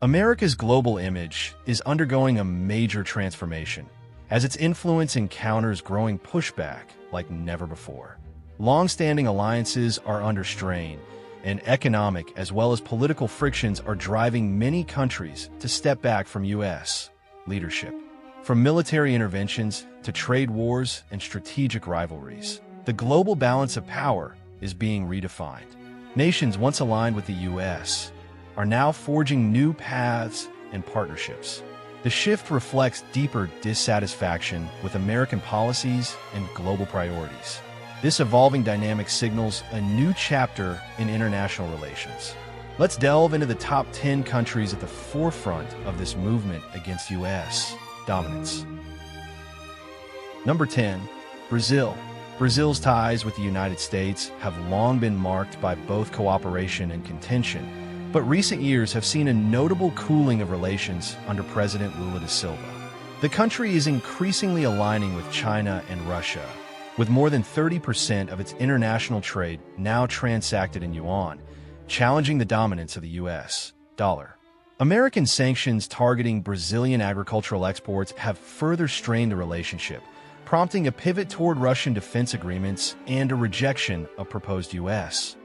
America's global image is undergoing a major transformation as its influence encounters growing pushback like never before. Long-standing alliances are under strain, and economic as well as political frictions are driving many countries to step back from U.S. leadership. From military interventions to trade wars and strategic rivalries, the global balance of power is being redefined. Nations once aligned with the U.S. are now forging new paths and partnerships. The shift reflects deeper dissatisfaction with American policies and global priorities. This evolving dynamic signals a new chapter in international relations. Let's delve into the top 10 countries at the forefront of this movement against U.S. dominance. Number 10. Brazil. Brazil's ties with the United States have long been marked by both cooperation and contention, but recent years have seen a notable cooling of relations under President Lula da Silva. The country is increasingly aligning with China and Russia, with more than 30% of its international trade now transacted in yuan, challenging the dominance of the U.S. dollar. American sanctions targeting Brazilian agricultural exports have further strained the relationship, prompting a pivot toward Russian defense agreements and a rejection of proposed U.S.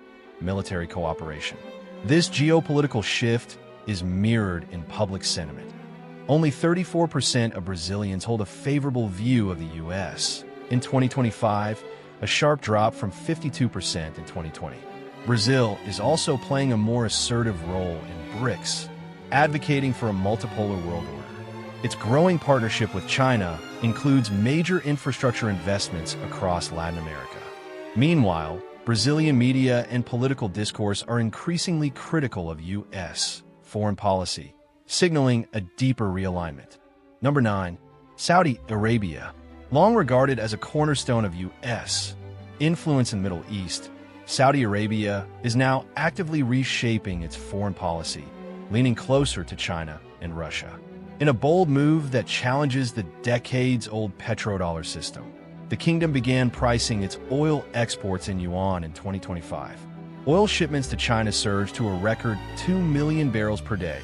military cooperation. This geopolitical shift is mirrored in public sentiment. Only 34% of Brazilians hold a favorable view of the U.S. in 2025, a sharp drop from 52% in 2020. Brazil is also playing a more assertive role in BRICS, advocating for a multipolar world order. Its growing partnership with China includes major infrastructure investments across Latin America. Meanwhile, Brazilian media and political discourse are increasingly critical of U.S. foreign policy, signaling a deeper realignment. Number 9. Saudi Arabia. Long regarded as a cornerstone of U.S. influence in the Middle East, Saudi Arabia is now actively reshaping its foreign policy, leaning closer to China and Russia. In a bold move that challenges the decades-old petrodollar system, the kingdom began pricing its oil exports in yuan in 2025. Oil shipments to China surged to a record 2 million barrels per day,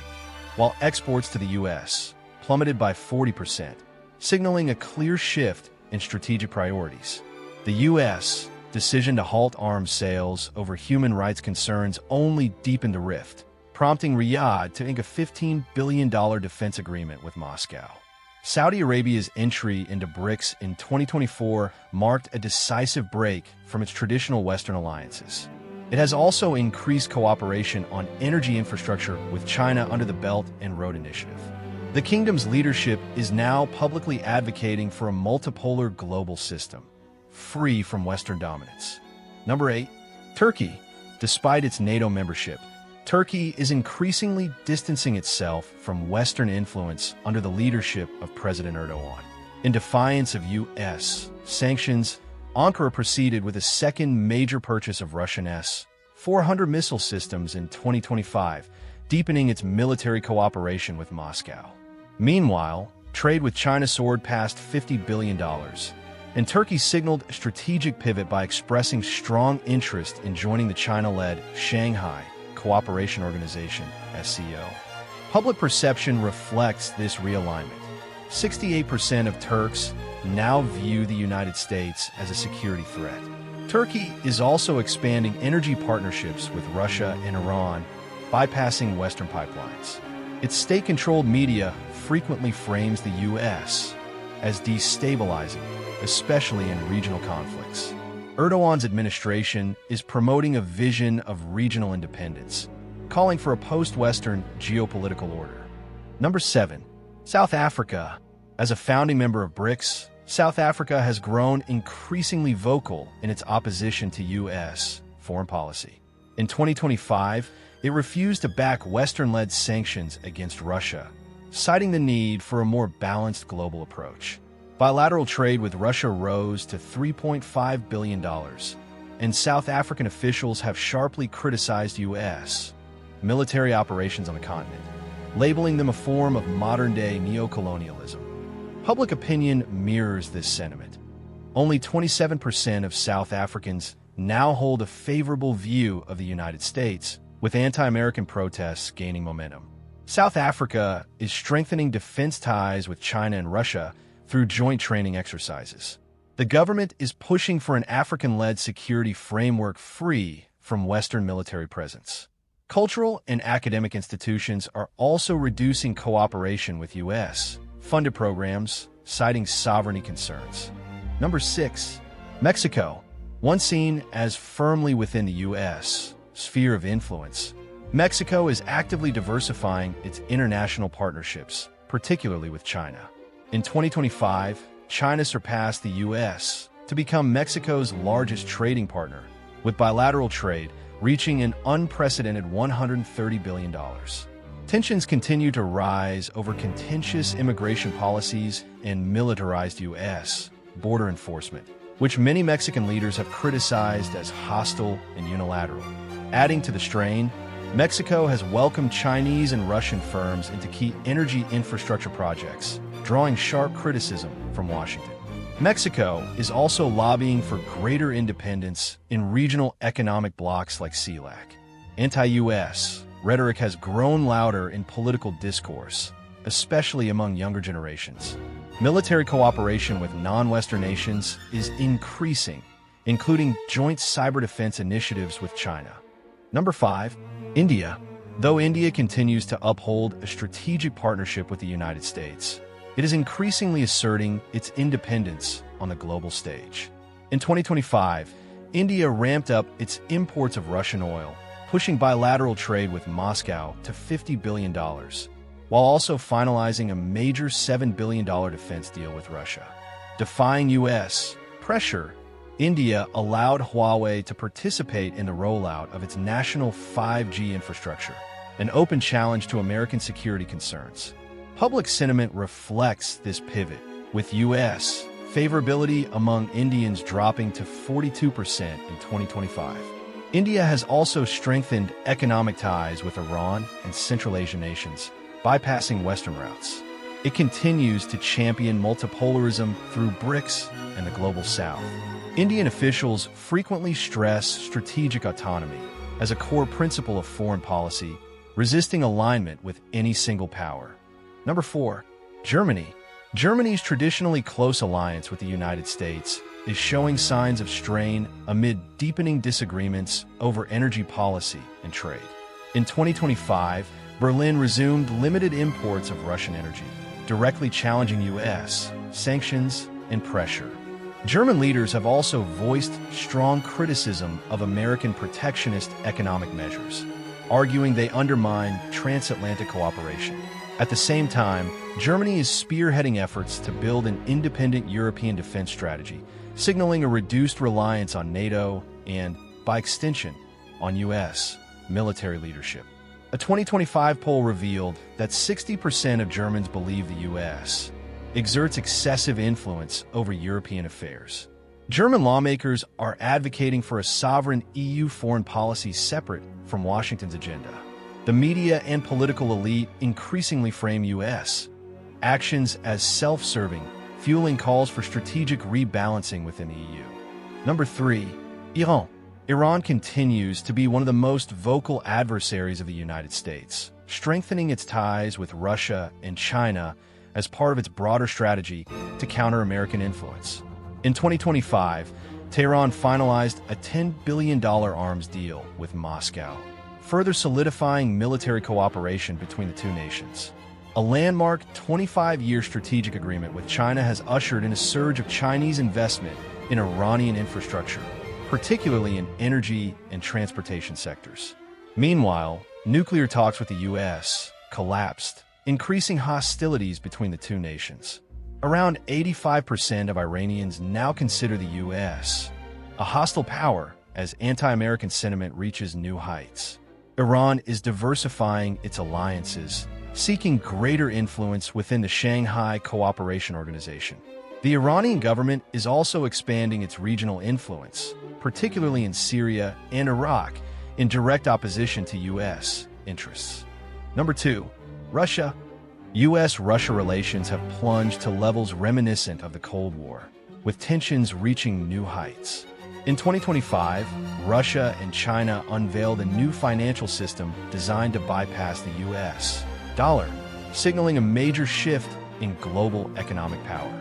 while exports to the U.S. plummeted by 40%, signaling a clear shift in strategic priorities. The U.S. decision to halt arms sales over human rights concerns only deepened the rift, prompting Riyadh to ink a $15 billion defense agreement with Moscow. Saudi Arabia's entry into BRICS in 2024 marked a decisive break from its traditional Western alliances. It has also increased cooperation on energy infrastructure with China under the Belt and Road Initiative. The kingdom's leadership is now publicly advocating for a multipolar global system, free from Western dominance. Number 8. Turkey. Despite its NATO membership, Turkey is increasingly distancing itself from Western influence under the leadership of President Erdogan. In defiance of U.S. sanctions, Ankara proceeded with a second major purchase of Russian S-400 missile systems in 2025, deepening its military cooperation with Moscow. Meanwhile, trade with China soared past $50 billion, and Turkey signaled a strategic pivot by expressing strong interest in joining the China-led Shanghai Cooperation Organization, SCO. Public perception reflects this realignment. 68% of Turks now view the United States as a security threat. Turkey is also expanding energy partnerships with Russia and Iran, bypassing Western pipelines. Its state-controlled media frequently frames the U.S. as destabilizing, especially in regional conflicts. Erdogan's administration is promoting a vision of regional independence, calling for a post-Western geopolitical order. Number 7. South Africa. As a founding member of BRICS, South Africa has grown increasingly vocal in its opposition to U.S. foreign policy. In 2025, it refused to back Western-led sanctions against Russia, citing the need for a more balanced global approach. Bilateral trade with Russia rose to $3.5 billion, and South African officials have sharply criticized U.S. military operations on the continent, labeling them a form of modern-day neocolonialism. Public opinion mirrors this sentiment. Only 27% of South Africans now hold a favorable view of the United States, with anti-American protests gaining momentum. South Africa is strengthening defense ties with China and Russia through joint training exercises. The government is pushing for an African-led security framework free from Western military presence. Cultural and academic institutions are also reducing cooperation with U.S.-funded programs, citing sovereignty concerns. Number 6. Mexico. Once seen as firmly within the U.S. sphere of influence, Mexico is actively diversifying its international partnerships, particularly with China. In 2025, China surpassed the U.S. to become Mexico's largest trading partner, with bilateral trade reaching an unprecedented $130 billion. Tensions continue to rise over contentious immigration policies and militarized U.S. border enforcement, which many Mexican leaders have criticized as hostile and unilateral. Adding to the strain, Mexico has welcomed Chinese and Russian firms into key energy infrastructure projects, drawing sharp criticism from Washington. Mexico is also lobbying for greater independence in regional economic blocs like CELAC. Anti-U.S. rhetoric has grown louder in political discourse, especially among younger generations. Military cooperation with non-Western nations is increasing, including joint cyber defense initiatives with China. Number 5. India. Though India continues to uphold a strategic partnership with the United States, it is increasingly asserting its independence on the global stage. In 2025, India ramped up its imports of Russian oil, pushing bilateral trade with Moscow to $50 billion, while also finalizing a major $7 billion defense deal with Russia. Defying U.S. pressure, India allowed Huawei to participate in the rollout of its national 5G infrastructure, an open challenge to American security concerns. Public sentiment reflects this pivot, with U.S. favorability among Indians dropping to 42% in 2025. India has also strengthened economic ties with Iran and Central Asian nations, bypassing Western routes. It continues to champion multipolarism through BRICS and the Global South. Indian officials frequently stress strategic autonomy as a core principle of foreign policy, resisting alignment with any single power. Number 4. Germany. Germany's traditionally close alliance with the United States is showing signs of strain amid deepening disagreements over energy policy and trade. In 2025, Berlin resumed limited imports of Russian energy, directly challenging U.S. sanctions and pressure. German leaders have also voiced strong criticism of American protectionist economic measures, arguing they undermine transatlantic cooperation. At the same time, Germany is spearheading efforts to build an independent European defense strategy, signaling a reduced reliance on NATO and, by extension, on U.S. military leadership. A 2025 poll revealed that 60% of Germans believe the U.S. exerts excessive influence over European affairs. German lawmakers are advocating for a sovereign EU foreign policy separate from Washington's agenda. The media and political elite increasingly frame U.S. actions as self-serving, fueling calls for strategic rebalancing within the EU. Number 3. Iran. Iran continues to be one of the most vocal adversaries of the United States, strengthening its ties with Russia and China as part of its broader strategy to counter American influence. In 2025, Tehran finalized a $10 billion arms deal with Moscow, further solidifying military cooperation between the two nations. A landmark 25-year strategic agreement with China has ushered in a surge of Chinese investment in Iranian infrastructure, particularly in energy and transportation sectors. Meanwhile, nuclear talks with the U.S. collapsed, increasing hostilities between the two nations. Around 85% of Iranians now consider the U.S. a hostile power as anti-American sentiment reaches new heights. Iran is diversifying its alliances, seeking greater influence within the Shanghai Cooperation Organization. The Iranian government is also expanding its regional influence, particularly in Syria and Iraq, in direct opposition to U.S. interests. Number 2. Russia. U.S.-Russia relations have plunged to levels reminiscent of the Cold War, with tensions reaching new heights. In 2025, Russia and China unveiled a new financial system designed to bypass the U.S. dollar, signaling a major shift in global economic power.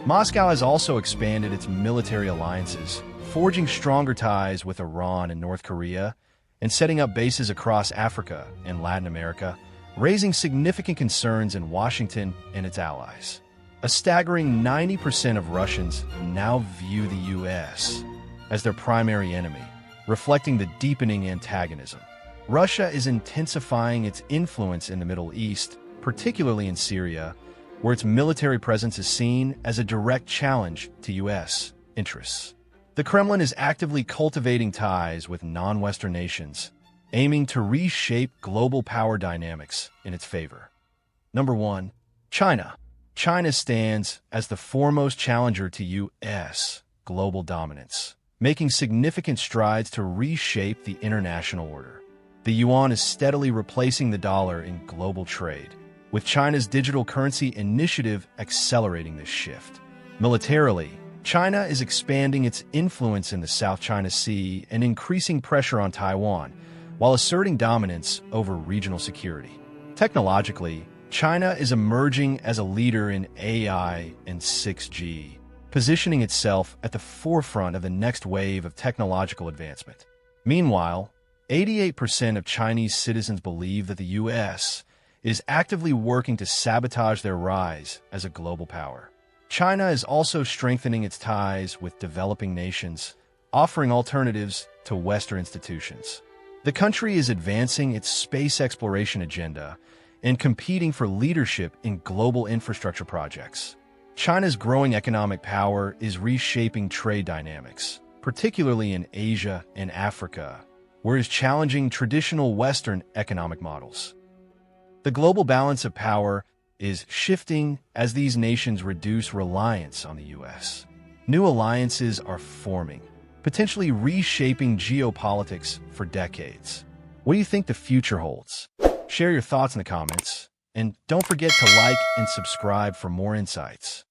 Moscow has also expanded its military alliances, forging stronger ties with Iran and North Korea, and setting up bases across Africa and Latin America, raising significant concerns in Washington and its allies. A staggering 90% of Russians now view the U.S. as their primary enemy, reflecting the deepening antagonism. Russia is intensifying its influence in the Middle East, particularly in Syria, where its military presence is seen as a direct challenge to U.S. interests. The Kremlin is actively cultivating ties with non-Western nations, aiming to reshape global power dynamics in its favor. Number 1. China. China stands as the foremost challenger to U.S. global dominance, making significant strides to reshape the international order. The yuan is steadily replacing the dollar in global trade, with China's digital currency initiative accelerating this shift. Militarily, China is expanding its influence in the South China Sea and increasing pressure on Taiwan, while asserting dominance over regional security. Technologically, China is emerging as a leader in AI and 6G, positioning itself at the forefront of the next wave of technological advancement. Meanwhile, 88% of Chinese citizens believe that the U.S. is actively working to sabotage their rise as a global power. China is also strengthening its ties with developing nations, offering alternatives to Western institutions. The country is advancing its space exploration agenda and competing for leadership in global infrastructure projects. China's growing economic power is reshaping trade dynamics, particularly in Asia and Africa, where it is challenging traditional Western economic models. The global balance of power is shifting as these nations reduce reliance on the U.S. New alliances are forming, potentially reshaping geopolitics for decades. What do you think the future holds? Share your thoughts in the comments, and don't forget to like and subscribe for more insights.